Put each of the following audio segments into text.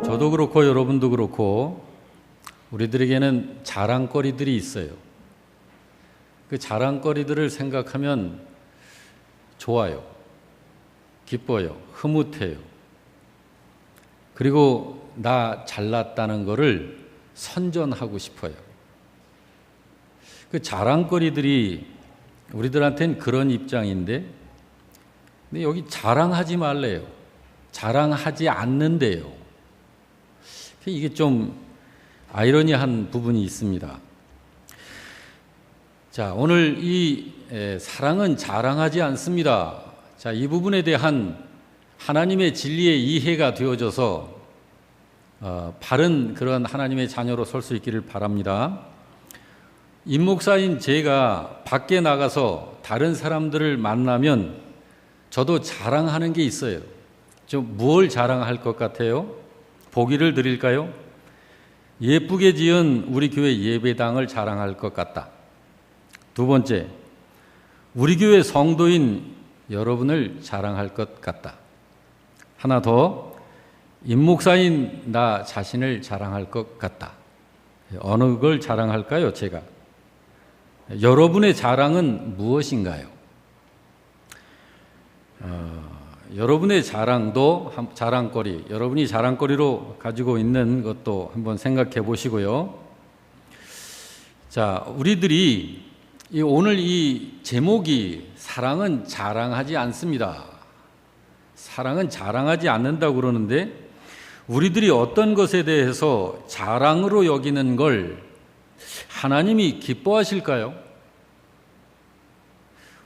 저도 그렇고 여러분도 그렇고 우리들에게는 자랑거리들이 있어요. 그 자랑거리들을 생각하면 좋아요. 기뻐요. 흐뭇해요. 그리고 나 잘났다는 거를 선전하고 싶어요. 그 자랑거리들이 우리들한테는 그런 입장인데, 근데 여기 자랑하지 말래요. 자랑하지 않는데요. 이게 좀 아이러니한 부분이 있습니다. 자, 오늘 이 사랑은 자랑하지 않습니다. 자, 이 부분에 대한 하나님의 진리의 이해가 되어져서 바른 그런 하나님의 자녀로 설 수 있기를 바랍니다. 임목사인 제가 밖에 나가서 다른 사람들을 만나면 저도 자랑하는 게 있어요. 좀 뭘 자랑할 것 같아요? 보기를 드릴까요? 예쁘게 지은 우리 교회 예배당을 자랑할 것 같다. 두 번째, 우리 교회 성도인 여러분을 자랑할 것 같다. 하나 더, 임목사인 나 자신을 자랑할 것 같다. 어느 걸 자랑할까요, 제가? 여러분의 자랑은 무엇인가요? 여러분의 자랑도 자랑거리, 여러분이 자랑거리로 가지고 있는 것도 한번 생각해 보시고요. 자, 우리들이 오늘 이 제목이 사랑은 자랑하지 않습니다. 사랑은 자랑하지 않는다고 그러는데, 우리들이 어떤 것에 대해서 자랑으로 여기는 걸 하나님이 기뻐하실까요?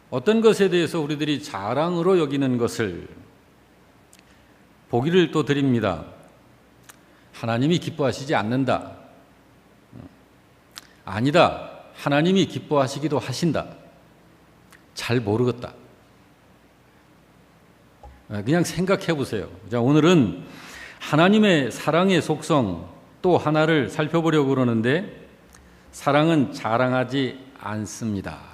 어떤 것에 대해서 우리들이 자랑으로 여기는 것을 보기를 또 드립니다. 하나님이 기뻐하시지 않는다. 아니다. 하나님이 기뻐하시기도 하신다. 잘 모르겠다. 그냥 생각해 보세요. 자, 오늘은 하나님의 사랑의 속성 또 하나를 살펴보려고 그러는데, 사랑은 자랑하지 않습니다.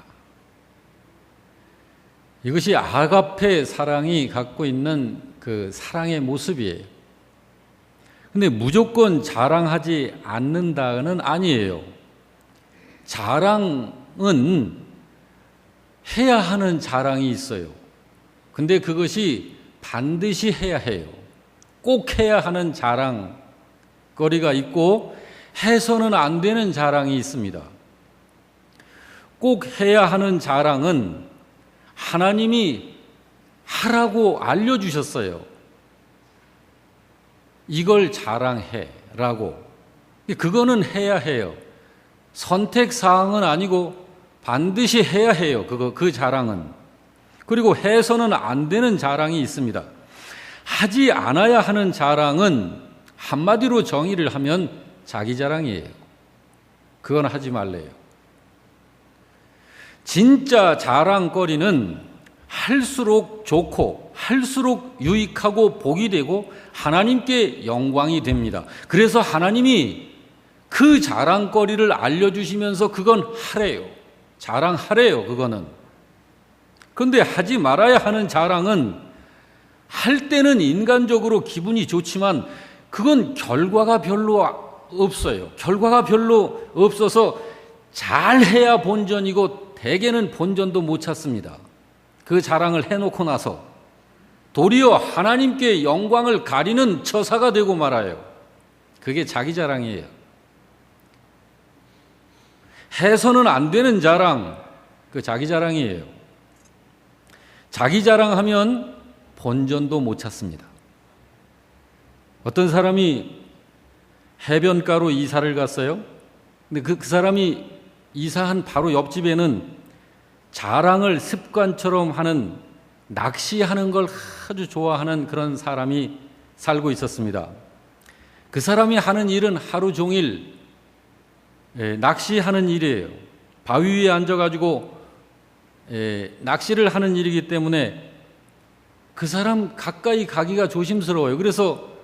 이것이 아가페 사랑이 갖고 있는 그 사랑의 모습이에요. 근데 무조건 자랑하지 않는다는 아니에요. 자랑은 해야 하는 자랑이 있어요. 근데 그것이 반드시 해야 해요. 꼭 해야 하는 자랑거리가 있고 해서는 안 되는 자랑이 있습니다. 꼭 해야 하는 자랑은 하나님이 하라고 알려주셨어요. 이걸 자랑해라고. 그거는 해야 해요. 선택사항은 아니고 반드시 해야 해요. 그 자랑은. 그리고 해서는 안 되는 자랑이 있습니다. 하지 않아야 하는 자랑은 한마디로 정의를 하면 자기 자랑이에요. 그건 하지 말래요. 진짜 자랑거리는 할수록 좋고 할수록 유익하고 복이 되고 하나님께 영광이 됩니다. 그래서 하나님이 그 자랑거리를 알려주시면서 그건 하래요. 자랑하래요. 그거는. 그런데 하지 말아야 하는 자랑은 할 때는 인간적으로 기분이 좋지만 그건 결과가 별로 없어요. 결과가 별로 없어서 잘해야 본전이고 대개는 본전도 못 찾습니다. 그 자랑을 해놓고 나서 도리어 하나님께 영광을 가리는 처사가 되고 말아요. 그게 자기 자랑이에요. 해서는 안 되는 자랑, 그 자기 자랑이에요. 자기 자랑하면 본전도 못 찾습니다. 어떤 사람이 해변가로 이사를 갔어요. 근데 그 사람이 이사한 바로 옆집에는 자랑을 습관처럼 하는, 낚시하는 걸 아주 좋아하는 그런 사람이 살고 있었습니다. 그 사람이 하는 일은 하루 종일 낚시하는 일이에요. 바위 위에 앉아가지고 낚시를 하는 일이기 때문에 그 사람 가까이 가기가 조심스러워요. 그래서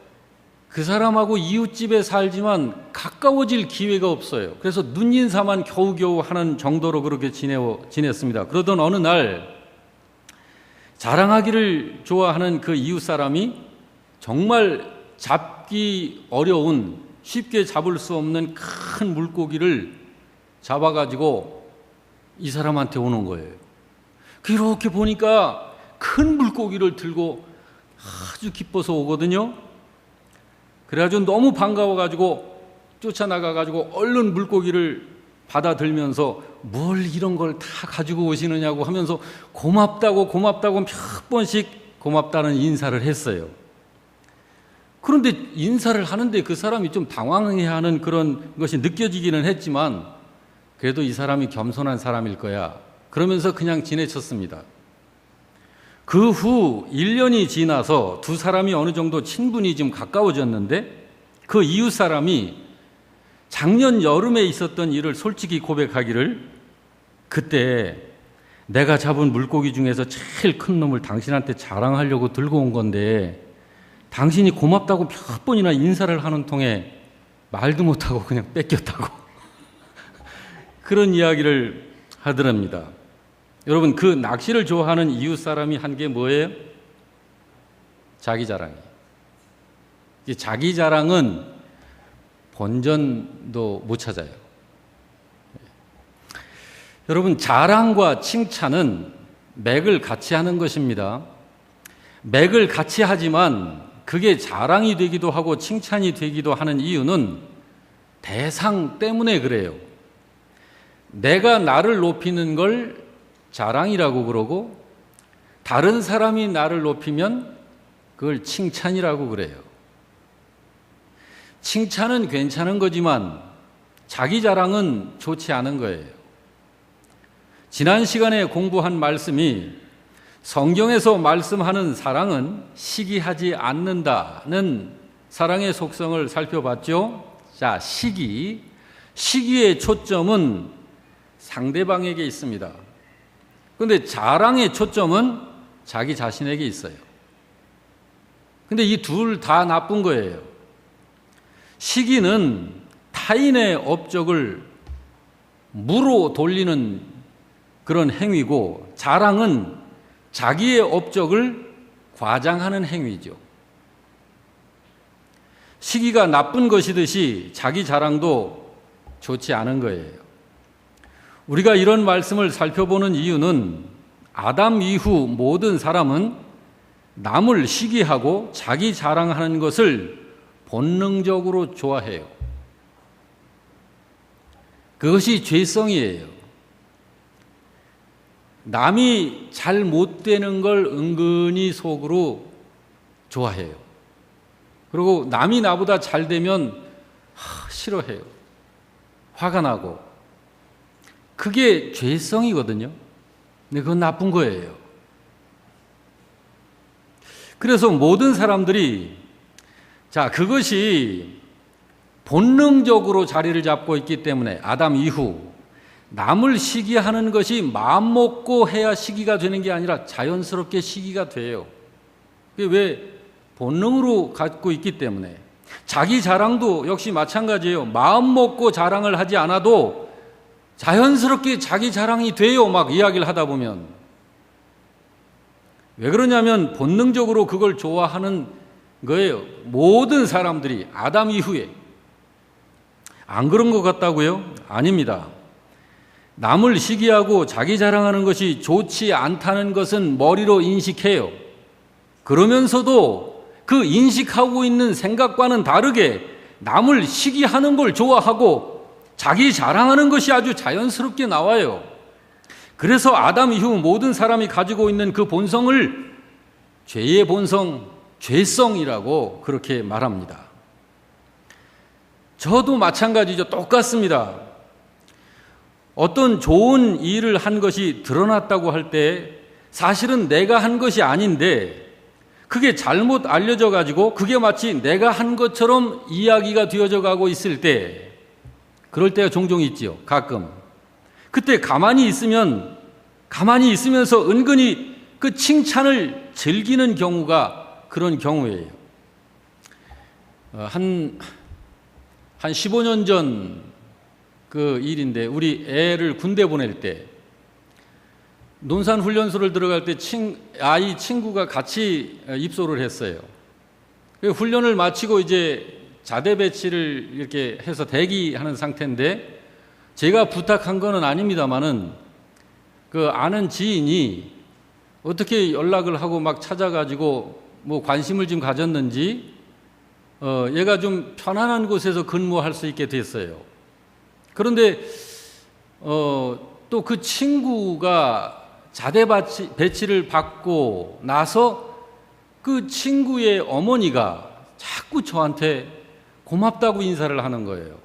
그 사람하고 이웃집에 살지만 가까워질 기회가 없어요. 그래서 눈인사만 겨우겨우 하는 정도로 그렇게 지냈습니다. 그러던 어느 날 자랑하기를 좋아하는 그 이웃 사람이 정말 잡기 어려운, 쉽게 잡을 수 없는 큰 물고기를 잡아가지고 이 사람한테 오는 거예요. 그렇게 보니까 큰 물고기를 들고 아주 기뻐서 오거든요. 그래가지고 너무 반가워가지고 쫓아나가가지고 얼른 물고기를 받아들면서 뭘 이런 걸 다 가지고 오시느냐고 하면서 고맙다고 몇 번씩 고맙다는 인사를 했어요. 그런데 인사를 하는데 그 사람이 좀 당황해하는 그런 것이 느껴지기는 했지만 그래도 이 사람이 겸손한 사람일 거야. 그러면서 그냥 지내쳤습니다. 그 후 1년이 지나서 두 사람이 어느 정도 친분이 좀 가까워졌는데 그 이웃 사람이 작년 여름에 있었던 일을 솔직히 고백하기를, 그때 내가 잡은 물고기 중에서 제일 큰 놈을 당신한테 자랑하려고 들고 온 건데 당신이 고맙다고 몇 번이나 인사를 하는 통에 말도 못하고 그냥 뺏겼다고 그런 이야기를 하더랍니다. 여러분, 그 낚시를 좋아하는 이웃 사람이 한 게 뭐예요? 자기 자랑이에요. 자기 자랑은 본전도 못 찾아요. 여러분, 자랑과 칭찬은 맥을 같이 하는 것입니다. 맥을 같이 하지만 그게 자랑이 되기도 하고 칭찬이 되기도 하는 이유는 대상 때문에 그래요. 내가 나를 높이는 걸 자랑이라고 그러고 다른 사람이 나를 높이면 그걸 칭찬이라고 그래요. 칭찬은 괜찮은 거지만 자기 자랑은 좋지 않은 거예요. 지난 시간에 공부한 말씀이 성경에서 말씀하는 사랑은 시기하지 않는다는 사랑의 속성을 살펴봤죠. 자, 시기의 초점은 상대방에게 있습니다. 그런데 자랑의 초점은 자기 자신에게 있어요. 그런데 이 둘 다 나쁜 거예요. 시기는 타인의 업적을 무로 돌리는 그런 행위고, 자랑은 자기의 업적을 과장하는 행위죠. 시기가 나쁜 것이듯이 자기 자랑도 좋지 않은 거예요. 우리가 이런 말씀을 살펴보는 이유는 아담 이후 모든 사람은 남을 시기하고 자기 자랑하는 것을 본능적으로 좋아해요. 그것이 죄성이에요. 남이 잘 못되는 걸 은근히 속으로 좋아해요. 그리고 남이 나보다 잘 되면 싫어해요. 화가 나고. 그게 죄성이거든요. 근데 그건 나쁜 거예요. 그래서 모든 사람들이 그것이 본능적으로 자리를 잡고 있기 때문에 아담 이후 남을 시기하는 것이 마음먹고 해야 시기가 되는 게 아니라 자연스럽게 시기가 돼요. 그게 왜? 본능으로 갖고 있기 때문에. 자기 자랑도 역시 마찬가지예요. 마음먹고 자랑을 하지 않아도 자연스럽게 자기 자랑이 돼요. 막 이야기를 하다 보면. 왜 그러냐면 본능적으로 그걸 좋아하는 거예요. 모든 사람들이 아담 이후에. 안 그런 것 같다고요? 아닙니다. 남을 시기하고 자기 자랑하는 것이 좋지 않다는 것은 머리로 인식해요. 그러면서도 그 인식하고 있는 생각과는 다르게 남을 시기하는 걸 좋아하고 자기 자랑하는 것이 아주 자연스럽게 나와요. 그래서 아담 이후 모든 사람이 가지고 있는 그 본성을 죄의 본성, 죄성이라고 그렇게 말합니다. 저도 마찬가지죠. 똑같습니다. 어떤 좋은 일을 한 것이 드러났다고 할 때 사실은 내가 한 것이 아닌데 그게 잘못 알려져 가지고 그게 마치 내가 한 것처럼 이야기가 되어져 가고 있을 때, 그럴 때가 종종 있지요. 가끔. 그때 가만히 있으면서 은근히 그 칭찬을 즐기는 경우가 그런 경우예요. 한 15년 전 그 일인데, 우리 애를 군대 보낼 때 논산 훈련소를 들어갈 때 아이 친구가 같이 입소를 했어요. 훈련을 마치고 이제 자대 배치를 이렇게 해서 대기하는 상태인데, 제가 부탁한 거는 아닙니다만은 그 아는 지인이 어떻게 연락을 하고 막 찾아가지고 뭐 관심을 좀 가졌는지 얘가 좀 편안한 곳에서 근무할 수 있게 됐어요. 그런데 또 그 친구가 자대 배치를 받고 나서 그 친구의 어머니가 자꾸 저한테 고맙다고 인사를 하는 거예요.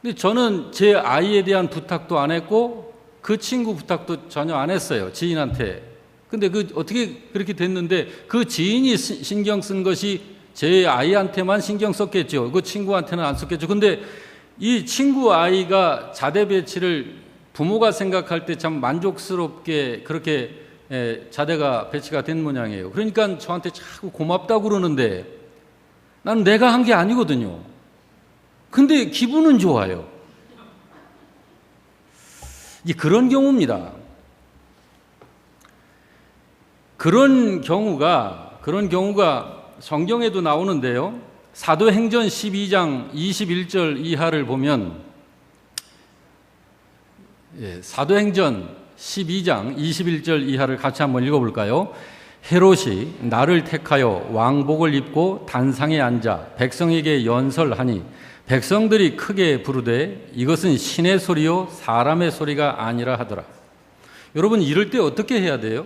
근데 저는 제 아이에 대한 부탁도 안 했고 그 친구 부탁도 전혀 안 했어요, 지인한테. 근데 어떻게 그렇게 됐는데, 그 지인이 신경 쓴 것이 제 아이한테만 신경 썼겠죠. 그 친구한테는 안 썼겠죠. 근데 이 친구 아이가 자대 배치를 부모가 생각할 때 참 만족스럽게 그렇게 자대가 배치가 된 모양이에요. 그러니까 저한테 자꾸 고맙다고 그러는데 나는 내가 한 게 아니거든요. 근데 기분은 좋아요. 이제 그런 경우입니다. 그런 경우가 성경에도 나오는데요. 사도행전 12장 21절 이하를 보면, 사도행전 12장 21절 이하를 같이 한번 읽어볼까요? 헤롯이 나를 택하여 왕복을 입고 단상에 앉아 백성에게 연설하니 백성들이 크게 부르되 이것은 신의 소리요 사람의 소리가 아니라 하더라. 여러분, 이럴 때 어떻게 해야 돼요?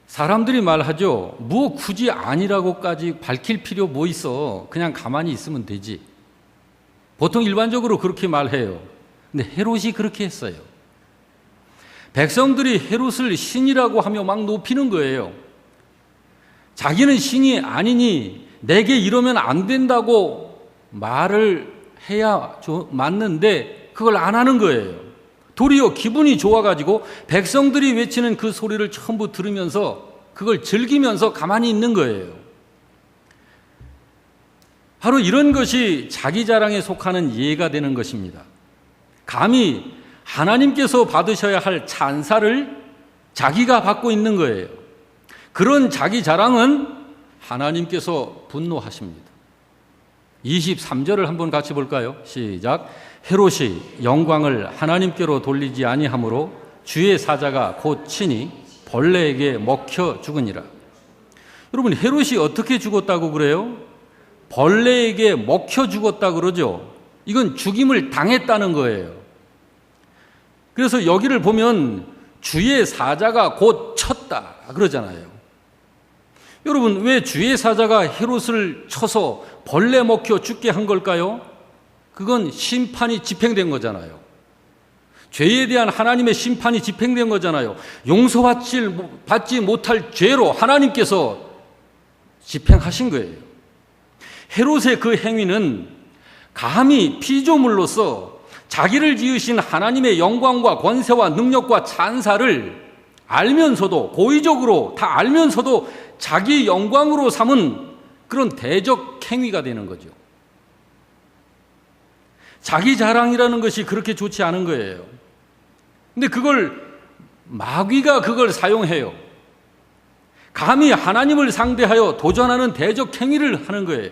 사람들이 말하죠. 뭐 굳이 아니라고까지 밝힐 필요 뭐 있어. 그냥 가만히 있으면 되지. 보통 일반적으로 그렇게 말해요. 근데 헤롯이 그렇게 했어요. 백성들이 헤롯을 신이라고 하며 막 높이는 거예요. 자기는 신이 아니니 내게 이러면 안 된다고 말을 해야 맞는데 그걸 안 하는 거예요. 도리어 기분이 좋아가지고 백성들이 외치는 그 소리를 전부 들으면서 그걸 즐기면서 가만히 있는 거예요. 바로 이런 것이 자기 자랑에 속하는 예가 되는 것입니다. 감히 하나님께서 받으셔야 할 찬사를 자기가 받고 있는 거예요. 그런 자기 자랑은 하나님께서 분노하십니다. 23절을 한번 같이 볼까요? 시작. 헤롯이 영광을 하나님께로 돌리지 아니하므로 주의 사자가 곧 친히 벌레에게 먹혀 죽으니라. 여러분, 헤롯이 어떻게 죽었다고 그래요? 벌레에게 먹혀 죽었다고 그러죠. 이건 죽임을 당했다는 거예요. 그래서 여기를 보면 주의 사자가 곧 쳤다 그러잖아요. 여러분, 왜 주의 사자가 헤롯을 쳐서 벌레 먹혀 죽게 한 걸까요? 그건 심판이 집행된 거잖아요. 죄에 대한 하나님의 심판이 집행된 거잖아요. 용서받지 못할 죄로 하나님께서 집행하신 거예요. 헤롯의 그 행위는 감히 피조물로서 자기를 지으신 하나님의 영광과 권세와 능력과 찬사를 알면서도, 고의적으로 다 알면서도 자기 영광으로 삼은 그런 대적 행위가 되는 거죠. 자기 자랑이라는 것이 그렇게 좋지 않은 거예요. 근데 마귀가 그걸 사용해요. 감히 하나님을 상대하여 도전하는 대적 행위를 하는 거예요.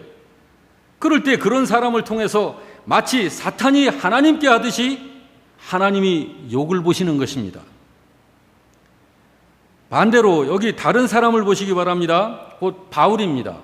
그럴 때 그런 사람을 통해서 마치 사탄이 하나님께 하듯이 하나님이 욕을 보시는 것입니다. 반대로 여기 다른 사람을 보시기 바랍니다. 곧 바울입니다.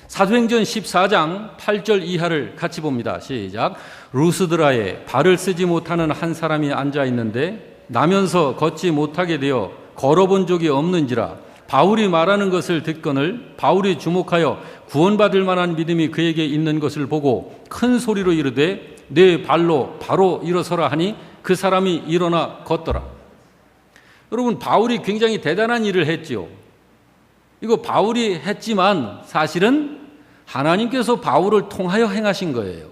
사도행전 14장 8절 이하를 같이 봅니다. 시작. 루스드라에 발을 쓰지 못하는 한 사람이 앉아 있는데 나면서 걷지 못하게 되어 걸어본 적이 없는지라 바울이 말하는 것을 듣거늘 바울이 주목하여 구원받을 만한 믿음이 그에게 있는 것을 보고 큰 소리로 이르되 내 발로 바로 일어서라 하니 그 사람이 일어나 걷더라. 여러분, 바울이 굉장히 대단한 일을 했죠. 이거 바울이 했지만 사실은 하나님께서 바울을 통하여 행하신 거예요.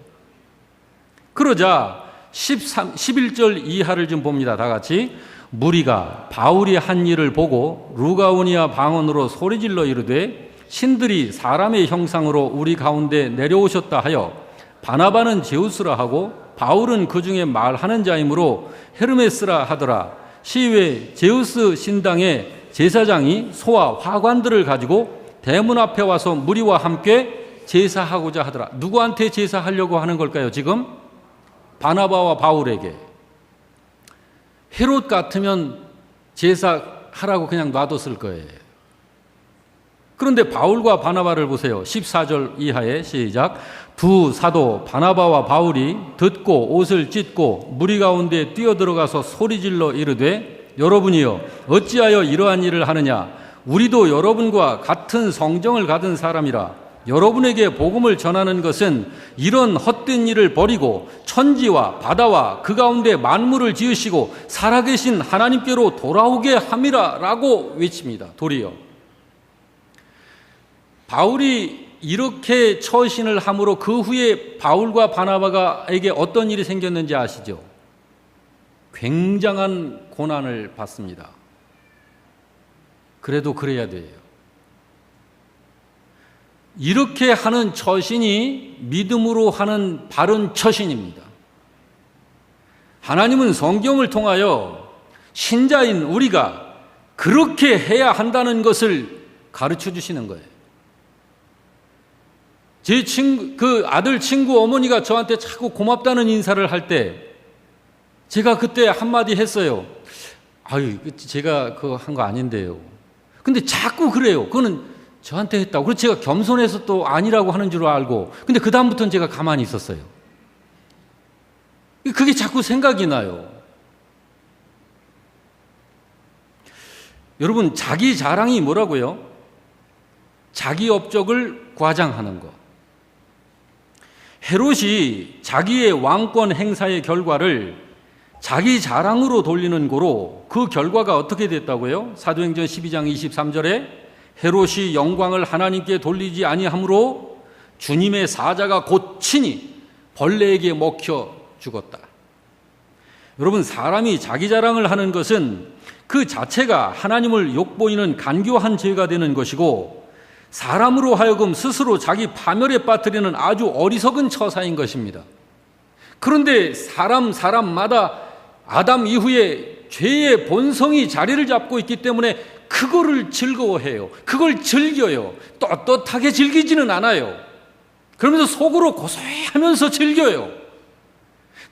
그러자 11절 이하를 좀 봅니다. 다 같이. 무리가 바울이 한 일을 보고 루가오니아 방언으로 소리질러 이르되 신들이 사람의 형상으로 우리 가운데 내려오셨다 하여 바나바는 제우스라 하고 바울은 그 중에 말하는 자이므로 헤르메스라 하더라. 시외 제우스 신당에 제사장이 소와 화관들을 가지고 대문 앞에 와서 무리와 함께 제사하고자 하더라. 누구한테 제사하려고 하는 걸까요? 지금 바나바와 바울에게. 헤롯 같으면 제사하라고 그냥 놔뒀을 거예요. 그런데 바울과 바나바를 보세요. 14절 이하에 시작. 두 사도 바나바와 바울이 듣고 옷을 찢고 무리 가운데 뛰어들어가서 소리질러 이르되 여러분이여 어찌하여 이러한 일을 하느냐. 우리도 여러분과 같은 성정을 가진 사람이라. 여러분에게 복음을 전하는 것은 이런 헛된 일을 버리고 천지와 바다와 그 가운데 만물을 지으시고 살아계신 하나님께로 돌아오게 함이라 라고 외칩니다. 도리어 바울이 이렇게 처신을 함으로 그 후에 바울과 바나바가에게 어떤 일이 생겼는지 아시죠? 굉장한 고난을 받습니다. 그래도 그래야 돼요. 이렇게 하는 처신이 믿음으로 하는 바른 처신입니다. 하나님은 성경을 통하여 신자인 우리가 그렇게 해야 한다는 것을 가르쳐 주시는 거예요. 제 그 아들 친구 어머니가 저한테 자꾸 고맙다는 인사를 할 때 제가 그때 한마디 했어요. 아유, 제가 그거 한 거 아닌데요. 근데 자꾸 그래요. 그거는 저한테 했다고. 그래서 제가 겸손해서 또 아니라고 하는 줄 알고. 근데 그다음부터는 제가 가만히 있었어요. 그게 자꾸 생각이 나요. 여러분, 자기 자랑이 뭐라고요? 자기 업적을 과장하는 것. 헤롯이 자기의 왕권 행사의 결과를 자기 자랑으로 돌리는 거로 그 결과가 어떻게 됐다고요? 사도행전 12장 23절에 헤롯이 영광을 하나님께 돌리지 아니하므로 주님의 사자가 곧 친히 벌레에게 먹혀 죽었다. 여러분, 사람이 자기 자랑을 하는 것은 그 자체가 하나님을 욕보이는 간교한 죄가 되는 것이고 사람으로 하여금 스스로 자기 파멸에 빠뜨리는 아주 어리석은 처사인 것입니다. 그런데 사람마다 아담 이후에 죄의 본성이 자리를 잡고 있기 때문에 그거를 즐거워해요. 그걸 즐겨요. 떳떳하게 즐기지는 않아요. 그러면서 속으로 고소해하면서 즐겨요.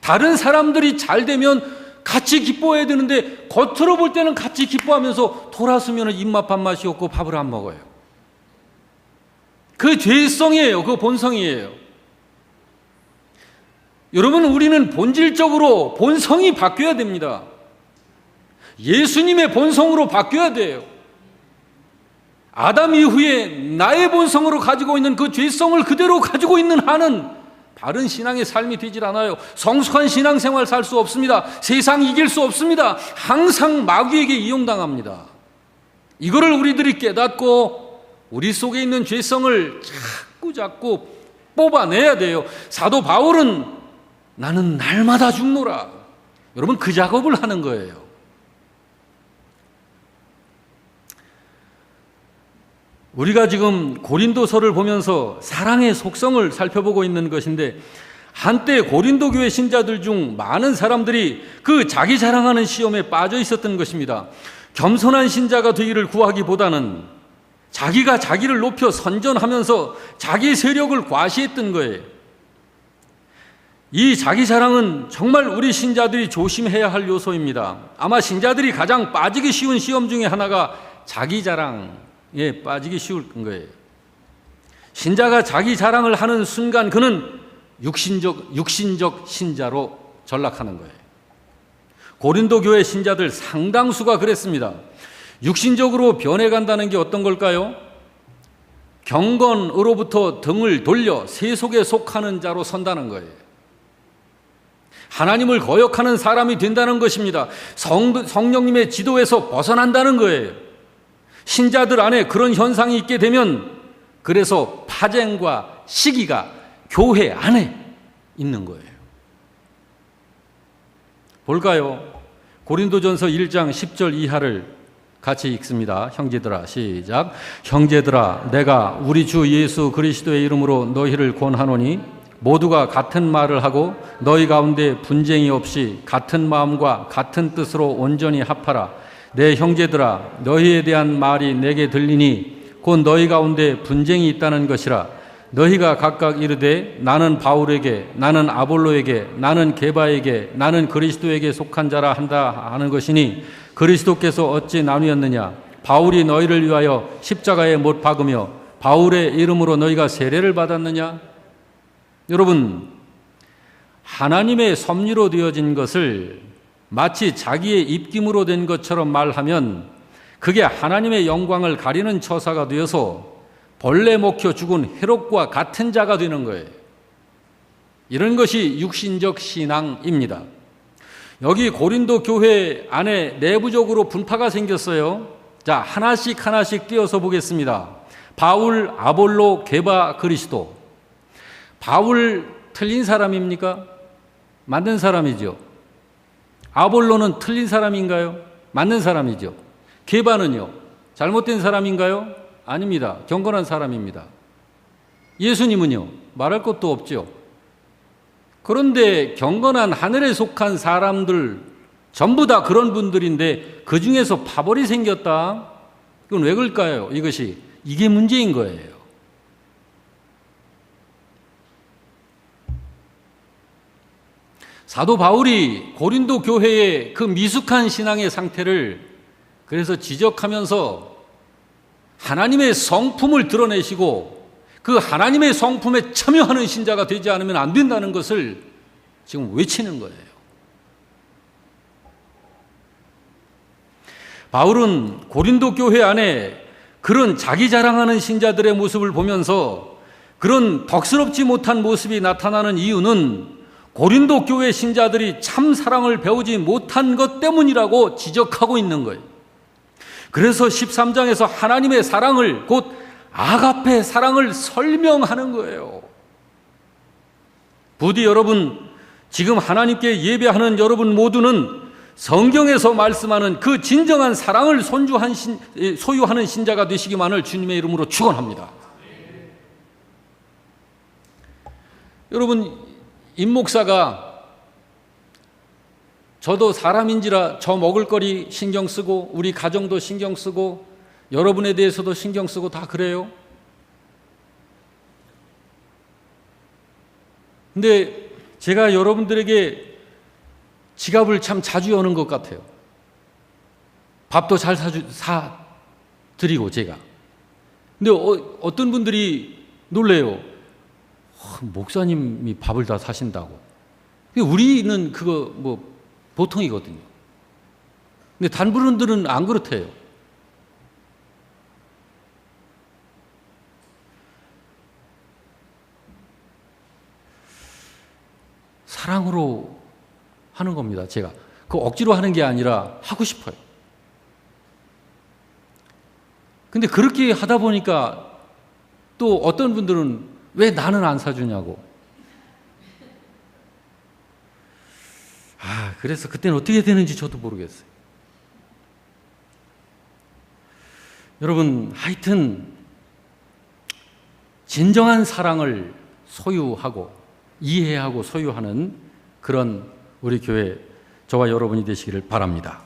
다른 사람들이 잘 되면 같이 기뻐해야 되는데 겉으로 볼 때는 같이 기뻐하면서 돌아서면 입맛 밥맛이 없고 밥을 안 먹어요. 그 죄성이에요. 그 본성이에요. 여러분, 우리는 본질적으로 본성이 바뀌어야 됩니다. 예수님의 본성으로 바뀌어야 돼요. 아담 이후에 나의 본성으로 가지고 있는 그 죄성을 그대로 가지고 있는 한은 바른 신앙의 삶이 되질 않아요. 성숙한 신앙생활 살 수 없습니다. 세상 이길 수 없습니다. 항상 마귀에게 이용당합니다. 이거를 우리들이 깨닫고 우리 속에 있는 죄성을 자꾸 뽑아내야 돼요. 사도 바울은 나는 날마다 죽노라. 여러분, 그 작업을 하는 거예요. 우리가 지금 고린도서를 보면서 사랑의 속성을 살펴보고 있는 것인데 한때 고린도 교회 신자들 중 많은 사람들이 그 자기 자랑하는 시험에 빠져 있었던 것입니다. 겸손한 신자가 되기를 구하기보다는 자기가 자기를 높여 선전하면서 자기 세력을 과시했던 거예요. 이 자기 자랑은 정말 우리 신자들이 조심해야 할 요소입니다. 아마 신자들이 가장 빠지기 쉬운 시험 중에 하나가 자기 자랑에 빠지기 쉬울 거예요. 신자가 자기 자랑을 하는 순간 그는 육신적 신자로 전락하는 거예요. 고린도 교회 신자들 상당수가 그랬습니다. 육신적으로 변해간다는 게 어떤 걸까요? 경건으로부터 등을 돌려 세속에 속하는 자로 선다는 거예요. 하나님을 거역하는 사람이 된다는 것입니다. 성령님의 지도에서 벗어난다는 거예요. 신자들 안에 그런 현상이 있게 되면 그래서 파쟁과 시기가 교회 안에 있는 거예요. 볼까요? 고린도전서 1장 10절 이하를 같이 읽습니다. 형제들아, 시작. 형제들아, 내가 우리 주 예수 그리스도의 이름으로 너희를 권하노니 모두가 같은 말을 하고 너희 가운데 분쟁이 없이 같은 마음과 같은 뜻으로 온전히 합하라. 내 형제들아 너희에 대한 말이 내게 들리니 곧 너희 가운데 분쟁이 있다는 것이라. 너희가 각각 이르되 나는 바울에게, 나는 아볼로에게, 나는 게바에게, 나는 그리스도에게 속한 자라 한다 하는 것이니 그리스도께서 어찌 나누었느냐? 바울이 너희를 위하여 십자가에 못 박으며 바울의 이름으로 너희가 세례를 받았느냐? 여러분, 하나님의 섭리로 되어진 것을 마치 자기의 입김으로 된 것처럼 말하면 그게 하나님의 영광을 가리는 처사가 되어서 벌레 먹혀 죽은 헤롯과 같은 자가 되는 거예요. 이런 것이 육신적 신앙입니다. 여기 고린도 교회 안에 내부적으로 분파가 생겼어요. 자, 하나씩 띄어서 보겠습니다. 바울, 아볼로, 게바, 그리스도. 바울 틀린 사람입니까? 맞는 사람이죠. 아볼로는 틀린 사람인가요? 맞는 사람이죠. 게바는요? 잘못된 사람인가요? 아닙니다. 경건한 사람입니다. 예수님은요? 말할 것도 없죠. 그런데 경건한 하늘에 속한 사람들 전부 다 그런 분들인데 그 중에서 파벌이 생겼다? 이건 왜 그럴까요? 이게 문제인 거예요. 사도 바울이 고린도 교회의 그 미숙한 신앙의 상태를 그래서 지적하면서 하나님의 성품을 드러내시고 그 하나님의 성품에 참여하는 신자가 되지 않으면 안 된다는 것을 지금 외치는 거예요. 바울은 고린도 교회 안에 그런 자기 자랑하는 신자들의 모습을 보면서 그런 덕스럽지 못한 모습이 나타나는 이유는 고린도 교회 신자들이 참 사랑을 배우지 못한 것 때문이라고 지적하고 있는 거예요. 그래서 13장에서 하나님의 사랑을 곧 아가페 사랑을 설명하는 거예요. 부디 여러분, 지금 하나님께 예배하는 여러분 모두는 성경에서 말씀하는 그 진정한 사랑을 소유하는 신자가 되시기만을 주님의 이름으로 축원합니다. 여러분, 임 목사가 저도 사람인지라 저 먹을 거리 신경 쓰고 우리 가정도 신경 쓰고 여러분에 대해서도 신경 쓰고 다 그래요. 근데 제가 여러분들에게 지갑을 참 자주 여는 것 같아요. 밥도 잘 사드리고 제가. 근데 어떤 분들이 놀래요. 목사님이 밥을 다 사신다고. 우리는 그거 보통이거든요. 근데 다른 분들은 안 그렇대요. 사랑으로 하는 겁니다. 제가 그 억지로 하는 게 아니라 하고 싶어요. 근데 그렇게 하다 보니까 또 어떤 분들은 왜 나는 안 사주냐고. 그래서 그때는 어떻게 되는지 저도 모르겠어요. 여러분, 하여튼 진정한 사랑을 소유하고 이해하고 소유하는 그런 우리 교회 저와 여러분이 되시기를 바랍니다.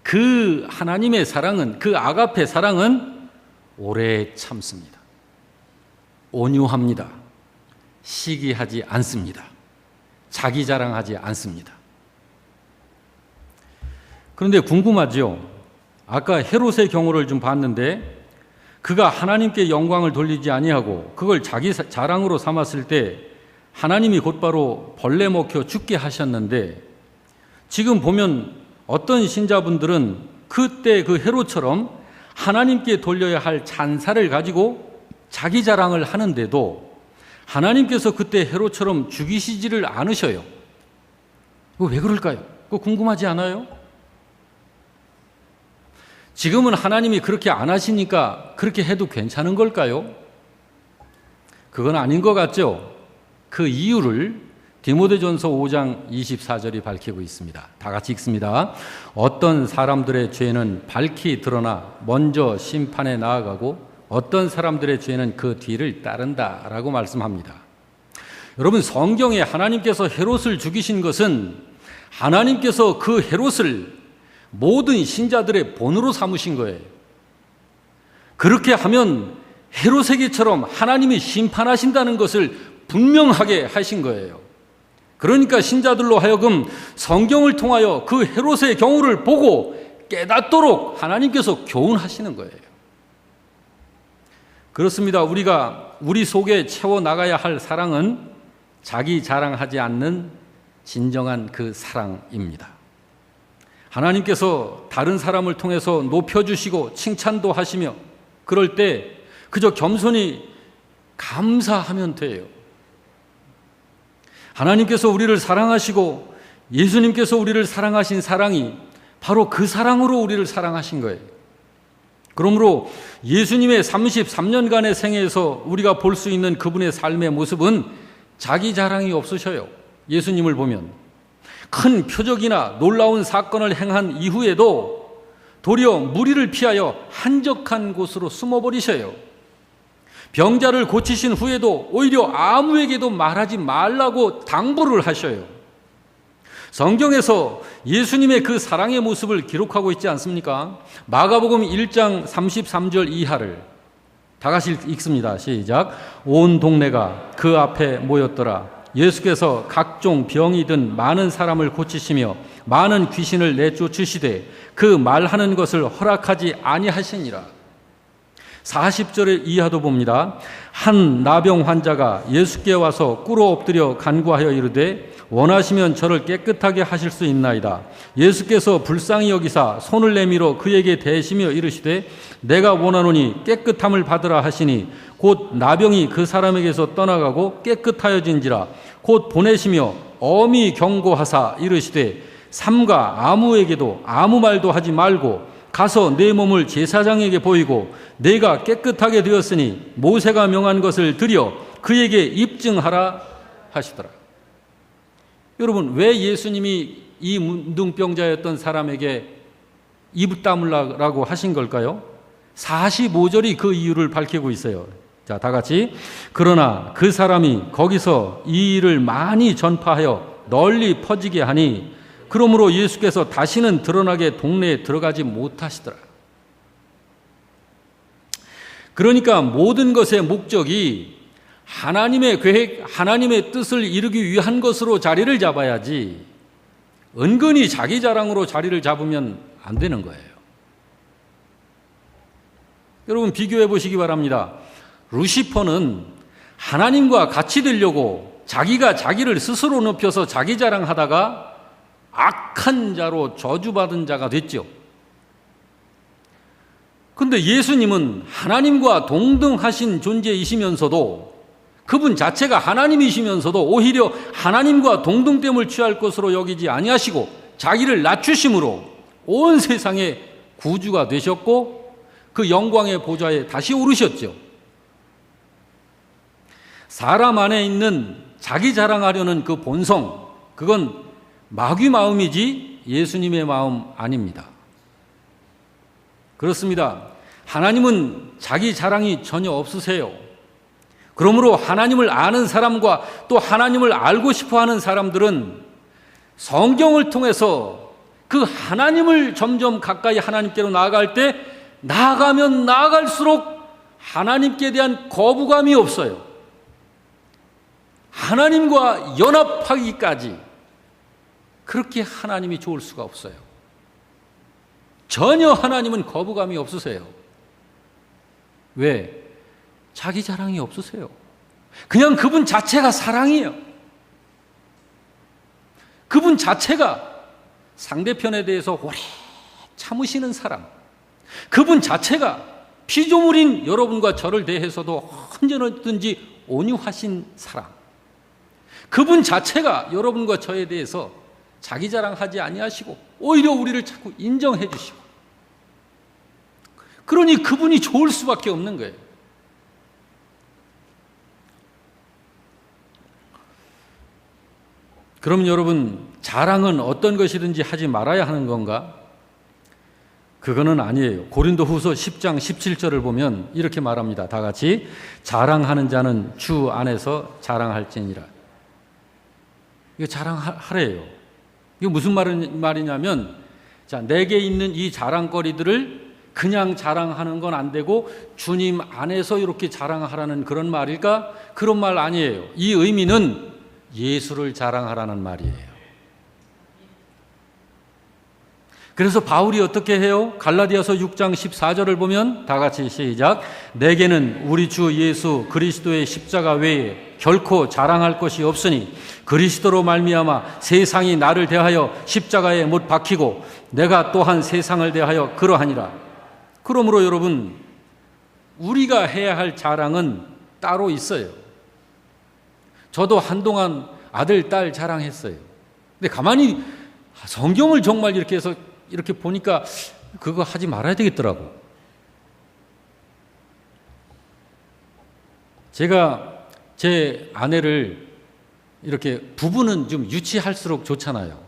그 하나님의 사랑은, 그 아가페 사랑은 오래 참습니다. 온유합니다. 시기하지 않습니다. 자기 자랑하지 않습니다. 그런데 궁금하죠? 아까 헤롯의 경우를 좀 봤는데 그가 하나님께 영광을 돌리지 아니하고 그걸 자기 자랑으로 삼았을 때 하나님이 곧바로 벌레 먹혀 죽게 하셨는데 지금 보면 어떤 신자분들은 그때 그 헤롯처럼 하나님께 돌려야 할 찬사를 가지고 자기 자랑을 하는데도 하나님께서 그때 헤롯처럼 죽이시지를 않으셔요. 그거 왜 그럴까요? 그거 궁금하지 않아요? 지금은 하나님이 그렇게 안 하시니까 그렇게 해도 괜찮은 걸까요? 그건 아닌 것 같죠? 그 이유를 디모데전서 5장 24절이 밝히고 있습니다. 다 같이 읽습니다. 어떤 사람들의 죄는 밝히 드러나 먼저 심판에 나아가고 어떤 사람들의 죄는 그 뒤를 따른다라고 말씀합니다. 여러분, 성경에 하나님께서 헤롯을 죽이신 것은 하나님께서 그 헤롯을 모든 신자들의 본으로 삼으신 거예요. 그렇게 하면 헤롯에게처럼 하나님이 심판하신다는 것을 분명하게 하신 거예요. 그러니까 신자들로 하여금 성경을 통하여 그 헤롯의 경우를 보고 깨닫도록 하나님께서 교훈하시는 거예요. 그렇습니다. 우리가 우리 속에 채워나가야 할 사랑은 자기 자랑하지 않는 진정한 그 사랑입니다. 하나님께서 다른 사람을 통해서 높여주시고 칭찬도 하시며 그럴 때 그저 겸손히 감사하면 돼요. 하나님께서 우리를 사랑하시고 예수님께서 우리를 사랑하신 사랑이 바로 그 사랑으로 우리를 사랑하신 거예요. 그러므로 예수님의 33년간의 생애에서 우리가 볼 수 있는 그분의 삶의 모습은 자기 자랑이 없으셔요. 예수님을 보면 큰 표적이나 놀라운 사건을 행한 이후에도 도리어 무리를 피하여 한적한 곳으로 숨어버리셔요. 병자를 고치신 후에도 오히려 아무에게도 말하지 말라고 당부를 하셔요. 성경에서 예수님의 그 사랑의 모습을 기록하고 있지 않습니까? 마가복음 1장 33절 이하를 다 같이 읽습니다. 시작. 온 동네가 그 앞에 모였더라. 예수께서 각종 병이 든 많은 사람을 고치시며 많은 귀신을 내쫓으시되 그 말하는 것을 허락하지 아니하시니라. 40절의 이하도 봅니다. 한 나병 환자가 예수께 와서 꿇어 엎드려 간구하여 이르되 원하시면 저를 깨끗하게 하실 수 있나이다. 예수께서 불쌍히 여기사 손을 내밀어 그에게 대시며 이르시되 내가 원하노니 깨끗함을 받으라 하시니 곧 나병이 그 사람에게서 떠나가고 깨끗하여진지라. 곧 보내시며 엄히 경고하사 이르시되 삼가 아무에게도 아무 말도 하지 말고 가서 내 몸을 제사장에게 보이고 내가 깨끗하게 되었으니 모세가 명한 것을 드려 그에게 입증하라 하시더라. 여러분, 왜 예수님이 이 문둥병자였던 사람에게 입 다물라고 하신 걸까요? 45절이 그 이유를 밝히고 있어요. 자, 다 같이. 그러나 그 사람이 거기서 이 일을 많이 전파하여 널리 퍼지게 하니 그러므로 예수께서 다시는 드러나게 동네에 들어가지 못하시더라. 그러니까 모든 것의 목적이 하나님의 계획, 하나님의 뜻을 이루기 위한 것으로 자리를 잡아야지 은근히 자기 자랑으로 자리를 잡으면 안 되는 거예요. 여러분, 비교해 보시기 바랍니다. 루시퍼는 하나님과 같이 되려고 자기가 자기를 스스로 높여서 자기 자랑하다가 악한 자로 저주받은 자가 됐죠. 그런데 예수님은 하나님과 동등하신 존재이시면서도 그분 자체가 하나님이시면서도 오히려 하나님과 동등됨을 취할 것으로 여기지 아니하시고 자기를 낮추심으로 온 세상의 구주가 되셨고 그 영광의 보좌에 다시 오르셨죠. 사람 안에 있는 자기 자랑하려는 그 본성, 그건 마귀 마음이지 예수님의 마음 아닙니다. 그렇습니다. 하나님은 자기 자랑이 전혀 없으세요. 그러므로 하나님을 아는 사람과 또 하나님을 알고 싶어하는 사람들은 성경을 통해서 그 하나님을 점점 가까이 하나님께로 나아갈 때 나아가면 나아갈수록 하나님께 대한 거부감이 없어요. 하나님과 연합하기까지 그렇게 하나님이 좋을 수가 없어요. 전혀 하나님은 거부감이 없으세요. 왜? 자기 자랑이 없으세요. 그냥 그분 자체가 사랑이에요. 그분 자체가 상대편에 대해서 오래 참으시는 사람, 그분 자체가 피조물인 여러분과 저를 대해서도 언제든지 온유하신 사람, 그분 자체가 여러분과 저에 대해서 자기 자랑하지 아니하시고 오히려 우리를 자꾸 인정해 주시고, 그러니 그분이 좋을 수밖에 없는 거예요. 그럼 여러분, 자랑은 어떤 것이든지 하지 말아야 하는 건가? 그거는 아니에요. 고린도후서 10장 17절을 보면 이렇게 말합니다. 다 같이. 자랑하는 자는 주 안에서 자랑할지니라. 이거 자랑하래요. 이게 무슨 말이냐면 자, 내게 있는 이 자랑거리들을 그냥 자랑하는 건 안 되고 주님 안에서 이렇게 자랑하라는 그런 말일까? 그런 말 아니에요. 이 의미는 예수를 자랑하라는 말이에요. 그래서 바울이 어떻게 해요? 갈라디아서 6장 14절을 보면 다 같이 시작. 내게는 우리 주 예수 그리스도의 십자가 외에 결코 자랑할 것이 없으니 그리스도로 말미암아 세상이 나를 대하여 십자가에 못 박히고 내가 또한 세상을 대하여 그러하니라. 그러므로 여러분, 우리가 해야 할 자랑은 따로 있어요. 저도 한동안 아들, 딸 자랑했어요. 근데 가만히 성경을 정말 이렇게 해서 이렇게 보니까 그거 하지 말아야 되겠더라고. 제가 제 아내를 이렇게 부부는 좀 유치할수록 좋잖아요.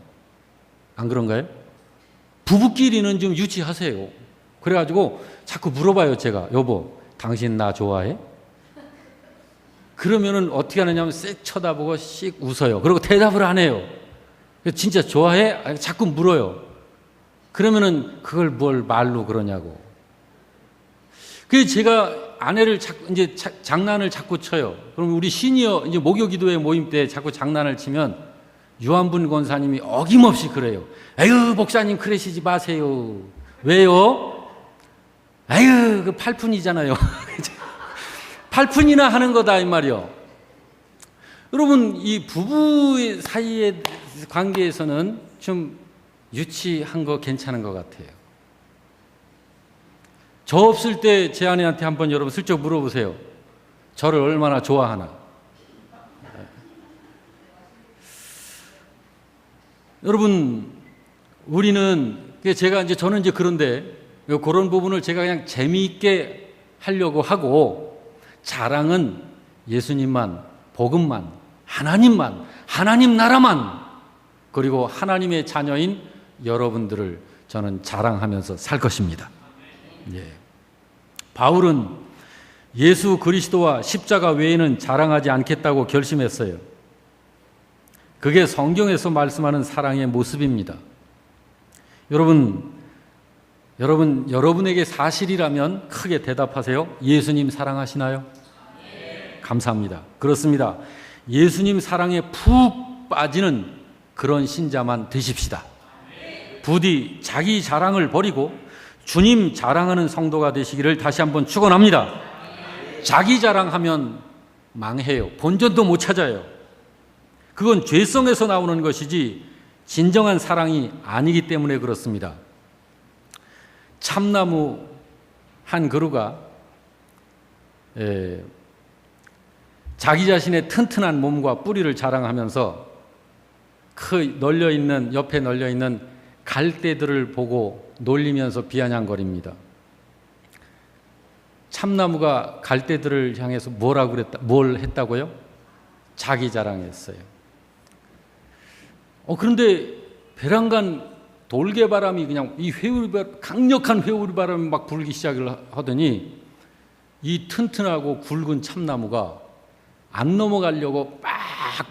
안 그런가요? 부부끼리는 좀 유치하세요. 그래가지고 자꾸 물어봐요. 제가 여보, 당신 나 좋아해? 그러면은 어떻게 하느냐면 쓱 쳐다보고 씩 웃어요. 그리고 대답을 안 해요. 진짜 좋아해? 자꾸 물어요. 그러면은 그걸 뭘 말로 그러냐고. 그래서 제가 아내를 자꾸 이제 장난을 자꾸 쳐요. 그럼 우리 시니어 이제 목요기도회 모임 때 자꾸 장난을 치면 유한분 권사님이 어김없이 그래요. 에휴, 목사님 그러시지 마세요. 왜요? 에휴, 그 팔푼이잖아요. 팔푼이나 하는 거다 이 말이요. 여러분, 이 부부 사이의 관계에서는 좀 유치한 거 괜찮은 것 같아요. 저 없을 때 제 아내한테 한번 여러분 슬쩍 물어보세요. 저를 얼마나 좋아하나. 여러분, 우리는 저는 이제 그런데 그런 부분을 제가 그냥 재미있게 하려고 하고, 자랑은 예수님만, 복음만, 하나님만, 하나님 나라만, 그리고 하나님의 자녀인 여러분들을 저는 자랑하면서 살 것입니다. 예. 바울은 예수 그리스도와 십자가 외에는 자랑하지 않겠다고 결심했어요. 그게 성경에서 말씀하는 사랑의 모습입니다. 여러분에게 사실이라면 크게 대답하세요. 예수님 사랑하시나요? 감사합니다. 그렇습니다. 예수님 사랑에 푹 빠지는 그런 신자만 되십시다. 부디 자기 자랑을 버리고 주님 자랑하는 성도가 되시기를 다시 한번 축원합니다. 자기 자랑하면 망해요. 본전도 못 찾아요. 그건 죄성에서 나오는 것이지 진정한 사랑이 아니기 때문에 그렇습니다. 참나무 한 그루가 자기 자신의 튼튼한 몸과 뿌리를 자랑하면서 옆에 널려있는 갈대들을 보고 놀리면서 비아냥거립니다. 참나무가 갈대들을 향해서 뭘 했다고요? 자기 자랑했어요. 그런데 베란간 돌개바람이 그냥 강력한 회오리바람이 막 불기 시작을 하더니 이 튼튼하고 굵은 참나무가 안 넘어가려고 막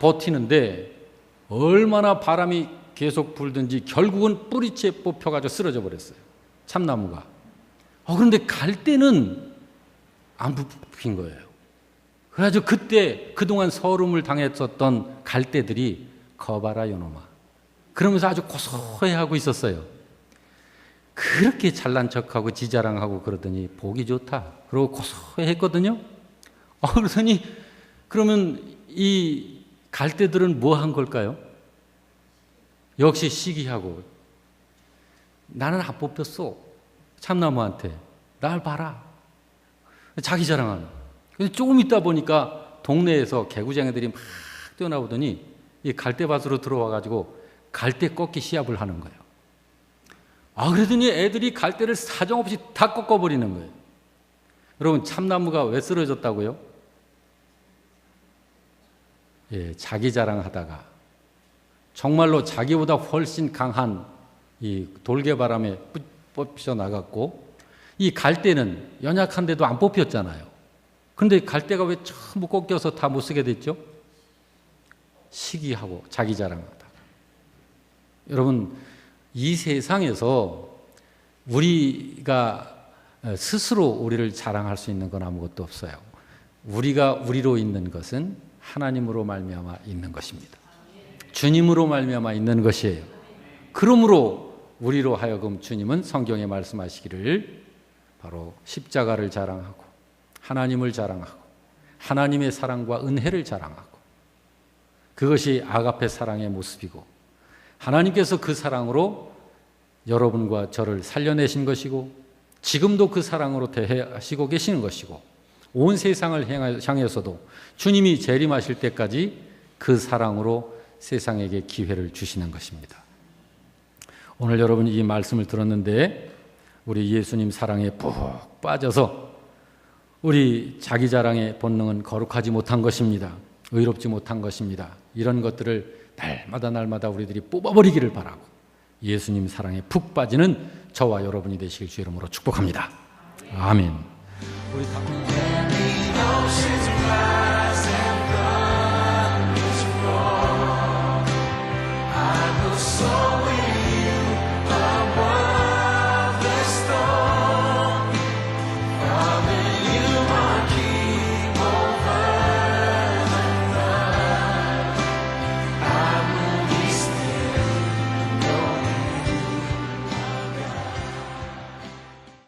버티는데 얼마나 바람이 계속 불든지 결국은 뿌리채 뽑혀가지고 쓰러져 버렸어요. 참나무가. 그런데 갈대는 안 뽑힌 거예요. 그래가지고 그때 그동안 서름을 당했었던 갈대들이 거봐라 요놈아. 그러면서 아주 고소해하고 있었어요. 그렇게 잘난 척하고 지자랑하고 그러더니 보기 좋다. 그러고 고소해했거든요. 그러더니 그러면 이 갈대들은 뭐 한 걸까요? 역시 시기하고 나는 안 뽑혔어. 참나무한테. 날 봐라. 자기 자랑하는. 근데 조금 있다 보니까 동네에서 개구쟁이들이 막 뛰어나오더니 이 갈대밭으로 들어와가지고 갈대 꺾기 시합을 하는 거예요. 그러더니 애들이 갈대를 사정없이 다 꺾어버리는 거예요. 여러분, 참나무가 왜 쓰러졌다고요? 자기 자랑하다가 정말로 자기보다 훨씬 강한 이 돌개바람에 뽑혀 나갔고, 이 갈대는 연약한데도 안 뽑혔잖아요. 그런데 갈대가 왜 전부 꺾여서 다 못 쓰게 됐죠? 시기하고 자기 자랑하다. 여러분, 이 세상에서 우리가 스스로 우리를 자랑할 수 있는 건 아무것도 없어요. 우리가 우리로 있는 것은 하나님으로 말미암아 있는 것입니다. 주님으로 말미암아 있는 것이에요. 그러므로 우리로 하여금 주님은 성경에 말씀하시기를 바로 십자가를 자랑하고 하나님을 자랑하고 하나님의 사랑과 은혜를 자랑하고, 그것이 아가페 사랑의 모습이고 하나님께서 그 사랑으로 여러분과 저를 살려내신 것이고 지금도 그 사랑으로 대하시고 계시는 것이고 온 세상을 향해서도 주님이 재림하실 때까지 그 사랑으로 세상에게 기회를 주시는 것입니다. 오늘 여러분이 이 말씀을 들었는데 우리 예수님 사랑에 푹 빠져서 우리 자기 자랑의 본능은 거룩하지 못한 것입니다. 의롭지 못한 것입니다. 이런 것들을 날마다 우리들이 뽑아버리기를 바라고 예수님 사랑에 푹 빠지는 저와 여러분이 되시길 주 이름으로 축복합니다. 아멘. 우리 다